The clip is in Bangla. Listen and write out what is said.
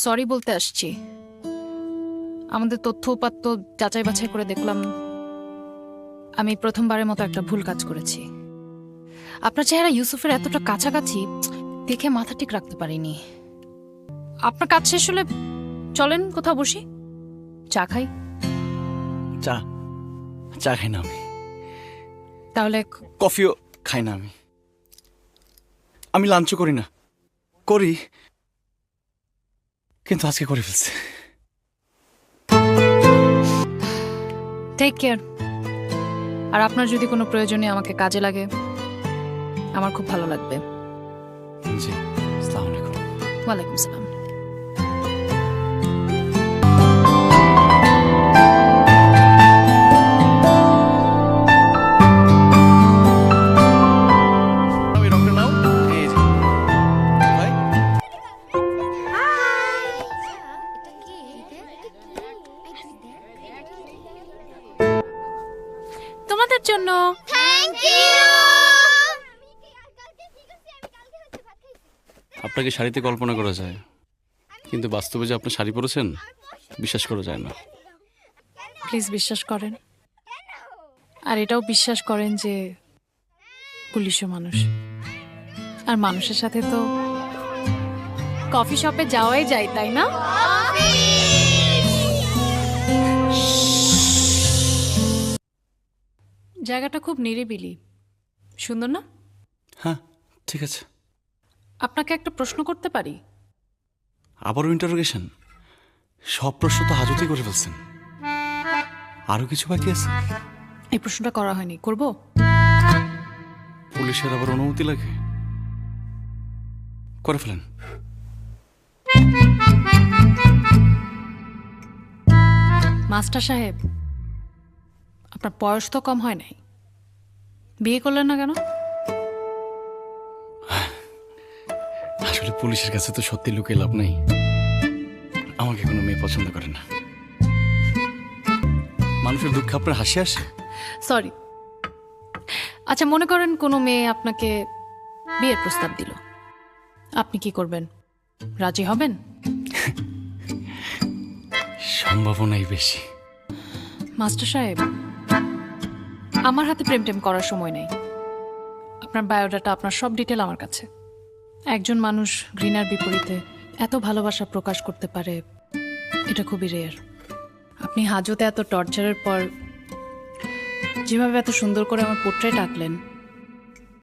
সরি বলতে আসছি। আমাদের তথ্য উপাত্ত যাচাই বাছাই করে দেখলাম আমি প্রথমবারের মতো একটা ভুল কাজ করেছি। আপনার চেহারা ইউসুফের এতটা কাছাকাছি দেখে মাথা ঠিক রাখতে পারিনি। আপনার কাজ শেষ হলে চলেন কোথাও বসি, চা খাই। চা চা খাই না আমি, তাহলে কফিও খাই না আমি লাঞ্চও করি না। করি, কিন্তু আজকে করে ফেলছি। Take care. আর আপনার যদি কোনো প্রয়োজনে আমাকে কাজে লাগে আমার খুব ভালো লাগবে। জি, আসসালামু আলাইকুম। ওয়ালাইকুম সালাম। এই রংটা নাও। এই যে ভাই, তোমাদের জন্য। আপনাকে শাড়িতে কল্পনা করা যায়, কিন্তু বাস্তবে যে আপনি শাড়ি পরেছেন বিশ্বাস করা যায় না। প্লিজ বিশ্বাস করেন, আর এটাও বিশ্বাস করেন যে পুলিশও মানুষ, আর মানুষের সাথে তো কফি শপে যাওয়াই যায়, তাই না? জায়গাটা খুব নিরিবিলি, সুন্দর না? হ্যাঁ, ঠিক আছে। আপনাকে একটা প্রশ্ন করতে পারি? আবারও ইন্টারোগেশন? সব প্রশ্ন তো হাজতেই করে ফেলছেন, আরো কিছু বাকি আছে? এই প্রশ্নটা করা হয়নি, করব? পুলিশের আবার অনুমতি লাগে? করে ফেলেন। মাস্টার সাহেব, আপনার বয়স তো কম হয় নাই, বিয়ে করলেন না কেন? আসলে পুলিশের কাছে তো সত্যি লুকিয়ে লাভ নেই, আমাকে কোনো মেয়ে পছন্দ করে না। মানুষের দুঃখে আপনার হাসি আসে? সরি। আচ্ছা, মনে করেন কোনো মেয়ে আপনাকে বিয়ের প্রস্তাব দিল, আপনি কি করবেন? রাজি হবেন? সম্ভাবনাই বেশি। মাস্টার সাহেব, আমার হাতে প্রেম টেম করার সময় নেই। আপনার বায়োডাটা, আপনার সব ডিটেল আমার কাছে। একজন মানুষ ঘৃণার বিপরীতে এত ভালোবাসা প্রকাশ করতে পারে, এটা খুবই রেয়ার। আপনি হাজতে এত টর্চারের পর যেভাবে এত সুন্দর করে আমার পোর্ট্রেট আঁকলেন,